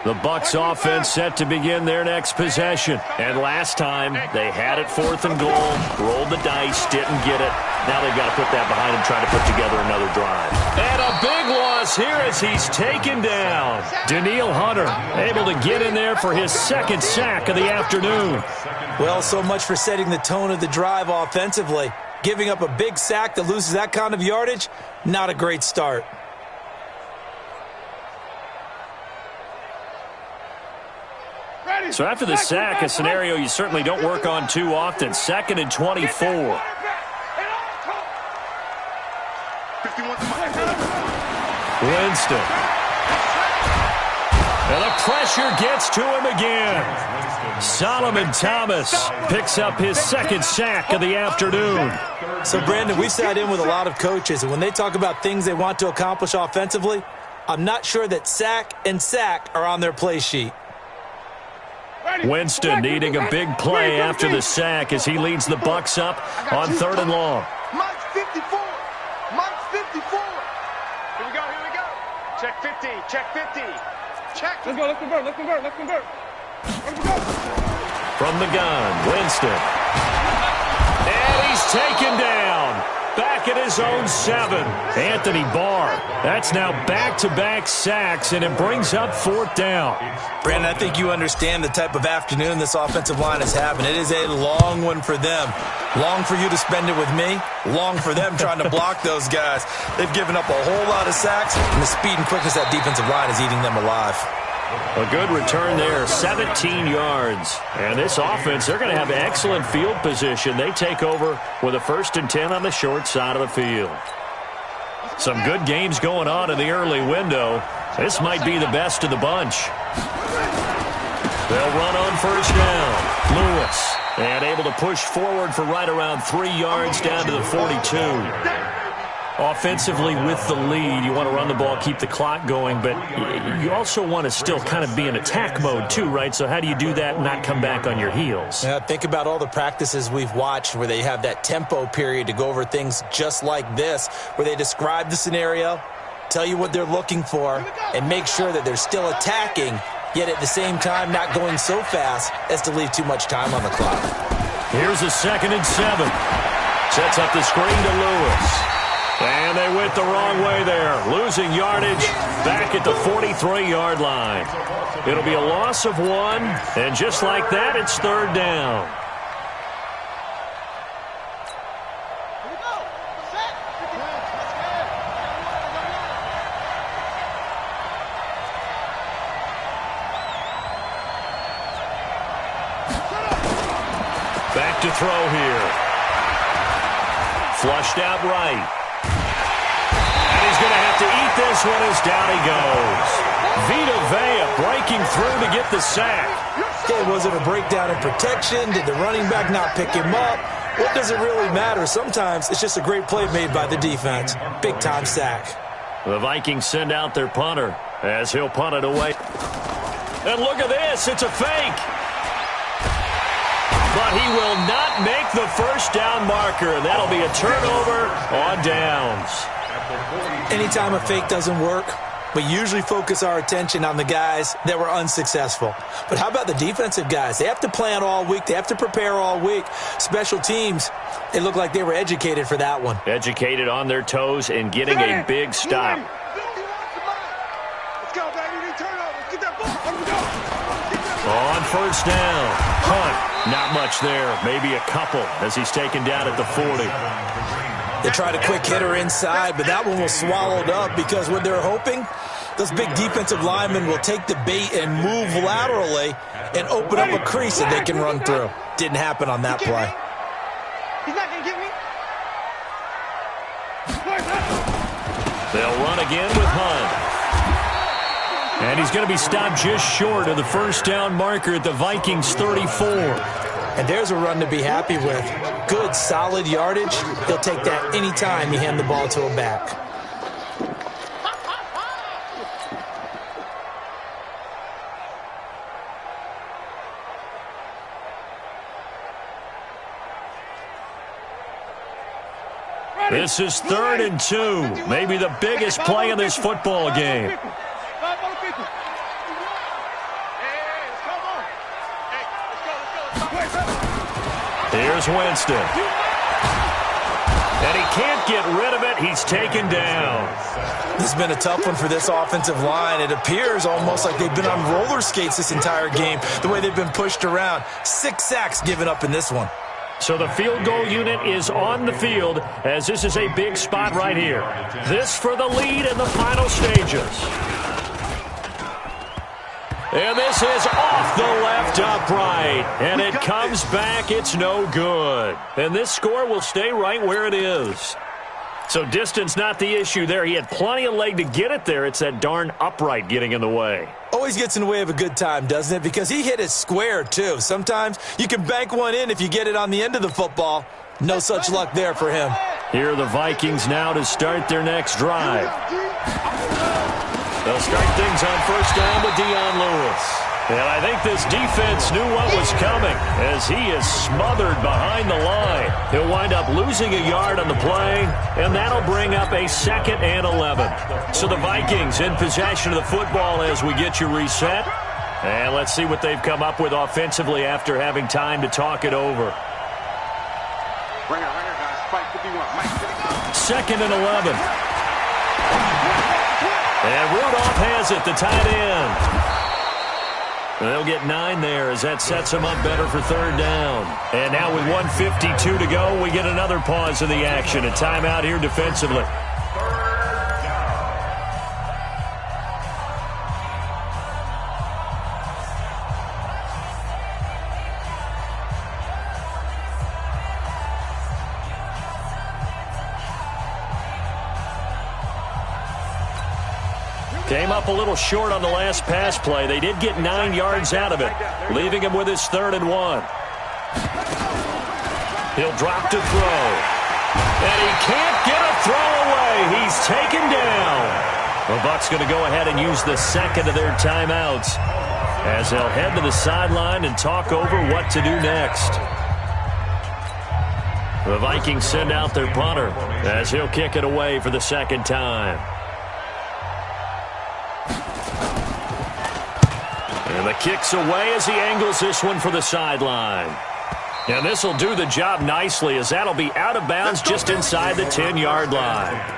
The Bucs offense set to begin their next possession. And last time, they had it 4th and goal, rolled the dice, didn't get it. Now they've got to put that behind and try to put together another drive. And a big loss here as he's taken down. Danielle Hunter able to get in there for his 2nd sack of the afternoon. Well, so much for setting the tone of the drive offensively. Giving up a big sack that loses that kind of yardage, not a great start. So after the sack, a scenario you certainly don't work on too often. 2nd and 24. Winston. And the pressure gets to him again. Solomon Thomas picks up his 2nd sack of the afternoon. So, Brandon, we've sat in with a lot of coaches, and when they talk about things they want to accomplish offensively, I'm not sure that sack and sack are on their play sheet. Winston needing a big play after the sack as he leads the Bucs up on 3rd and long. Mike's 54. Mike's 54. Here we go. Check 50. Check 50. Check. Let's go. Let's convert. From the gun, Winston. And he's taken down. back at his own 7. Anthony Barr. That's now back-to-back sacks, and it brings up 4th down. Brandon, I think you understand the type of afternoon this offensive line is having. It is a long one for them. Long for you to spend it with me. Long for them trying to block those guys. They've given up a whole lot of sacks, and the speed and quickness of that defensive line is eating them alive. A good return there, 17 yards. And this offense, they're going to have excellent field position. They take over with a 1st and 10 on the short side of the field. Some good games going on in the early window. This might be the best of the bunch. They'll run on 1st down. Lewis, and able to push forward for right around 3 yards down to the 42. Offensively with the lead, you want to run the ball, keep the clock going, but you also want to still kind of be in attack mode too, right? So how do you do that and not come back on your heels? Yeah, think about all the practices we've watched where they have that tempo period to go over things just like this, where they describe the scenario, tell you what they're looking for, and make sure that they're still attacking, yet at the same time not going so fast as to leave too much time on the clock. Here's a 2nd and 7. Sets up the screen to Lewis. And they went the wrong way there, losing yardage back at the 43-yard line. It'll be a loss of 1, and just like that, it's 3rd down. Back to throw here. Flushed out right. He's going to have to eat this one as down he goes. Vita Vea breaking through to get the sack. Okay, was it a breakdown in protection? Did the running back not pick him up? What does it really matter? Sometimes it's just a great play made by the defense. Big-time sack. The Vikings send out their punter as he'll punt it away. And look at this. It's a fake. But he will not make the 1st down marker. That'll be a turnover on downs. Anytime a fake doesn't work, we usually focus our attention on the guys that were unsuccessful. But how about the defensive guys? They have to plan all week. They have to prepare all week. Special teams, they look like they were educated for that one. Educated on their toes and getting a big stop. Let's go, baby. Turnover. Get that ball. On 1st down. Hunt. Not much there. Maybe a couple as he's taken down at the 40. They tried a quick hitter inside, but that one was swallowed up because what they're hoping, those big defensive linemen will take the bait and move laterally and open up a crease that they can run through. Didn't happen on that play. He's not going to get me. They'll run again with Hunt. And he's going to be stopped just short of the 1st down marker at the Vikings 34. And there's a run to be happy with. Good, solid yardage. He'll take that anytime you hand the ball to a back. This is 3rd and 2. Maybe the biggest play in this football game. Here's Winston. And he can't get rid of it. He's taken down. This has been a tough one for this offensive line. It appears almost like they've been on roller skates this entire game, the way they've been pushed around. 6 sacks given up in this one. So the field goal unit is on the field as this is a big spot right here. This for the lead in the final stages. And this is off the left upright. And it comes back. It's no good. And this score will stay right where it is. So distance not the issue there. He had plenty of leg to get it there. It's that darn upright getting in the way. Always gets in the way of a good time, doesn't it? Because he hit it square, too. Sometimes you can bank one in if you get it on the end of the football. No such luck there for him. Here are the Vikings now to start their next drive. They'll start things on 1st down with Dion Lewis. And I think this defense knew what was coming as he is smothered behind the line. He'll wind up losing a yard on the play, and that'll bring up a 2nd and 11. So the Vikings in possession of the football as we get you reset. And let's see what they've come up with offensively after having time to talk it over. Bring it, guys. 2nd and 11. And Rudolph has it, the tight end. They'll get 9 there as that sets them up better for 3rd down. And now with 1:52 to go, we get another pause in the action. A timeout here defensively. Came up a little short on the last pass play. They did get 9 yards out of it, leaving him with his 3rd and 1. He'll drop to throw. And he can't get a throw away. He's taken down. The Bucs going to go ahead and use the 2nd of their timeouts as they'll head to the sideline and talk over what to do next. The Vikings send out their punter as he'll kick it away for the 2nd time. And the kick's away as he angles this one for the sideline. And this will do the job nicely as that'll be out of bounds just inside the 10-yard line.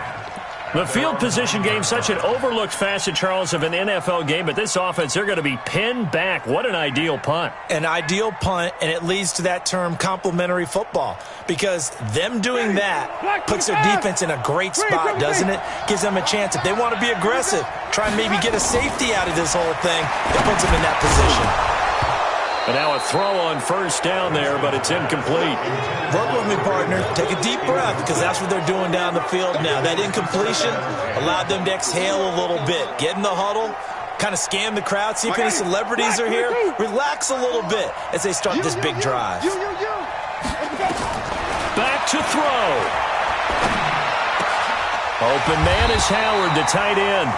The field position game, such an overlooked facet, Charles, of an NFL game, but this offense, they're going to be pinned back. What an ideal punt. An ideal punt, and it leads to that term complementary football, because them doing that puts their defense in a great spot, doesn't it? Gives them a chance. If they want to be aggressive, try and maybe get a safety out of this whole thing, it puts them in that position. And now a throw on 1st down there, but it's incomplete. Work with me, partner. Take a deep breath, because that's what they're doing down the field now. That incompletion allowed them to exhale a little bit. Get in the huddle, kind of scan the crowd, see if any celebrities are here. Relax a little bit as they start this big drive. Back to throw. Open man is Howard, the tight end.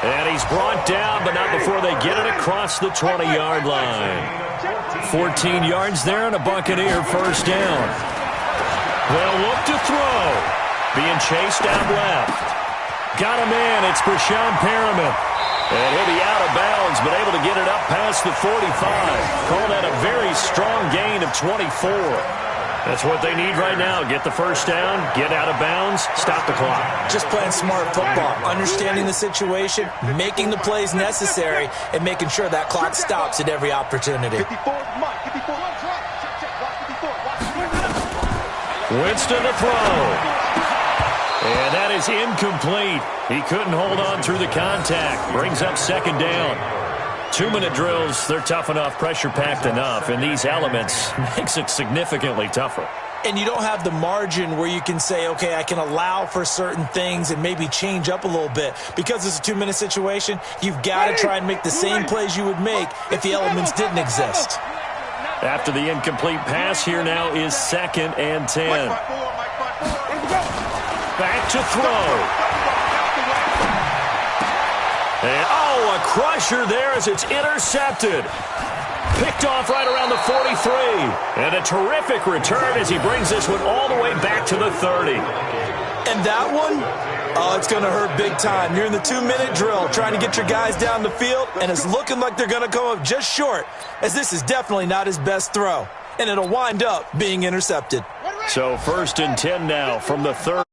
And he's brought down, but not before they get it across the 20-yard line. 14 yards there and a Buccaneer 1st down. They'll look to throw. Being chased out left. Got a man. It's Brashon Perriman. And he'll be out of bounds, but able to get it up past the 45. Call that a very strong gain of 24. That's what they need right now. Get the 1st down, get out of bounds, stop the clock. Just playing smart football, understanding the situation, making the plays necessary, and making sure that clock stops at every opportunity. Winston to throw. And that is incomplete. He couldn't hold on through the contact. Brings up 2nd down. 2-minute drills, they're tough enough, pressure-packed enough, and these elements makes it significantly tougher. And you don't have the margin where you can say, okay, I can allow for certain things and maybe change up a little bit. Because it's a 2-minute situation, you've got to try and make the same plays you would make if the elements didn't exist. After the incomplete pass, here now is 2nd and 10. Back to throw. And, a crusher there as it's intercepted. Picked off right around the 43. And a terrific return as he brings this one all the way back to the 30. And that one, it's going to hurt big time. You're in the 2-minute drill trying to get your guys down the field, and it's looking like they're going to come up just short, as this is definitely not his best throw. And it'll wind up being intercepted. So 1st and 10 now from the 30.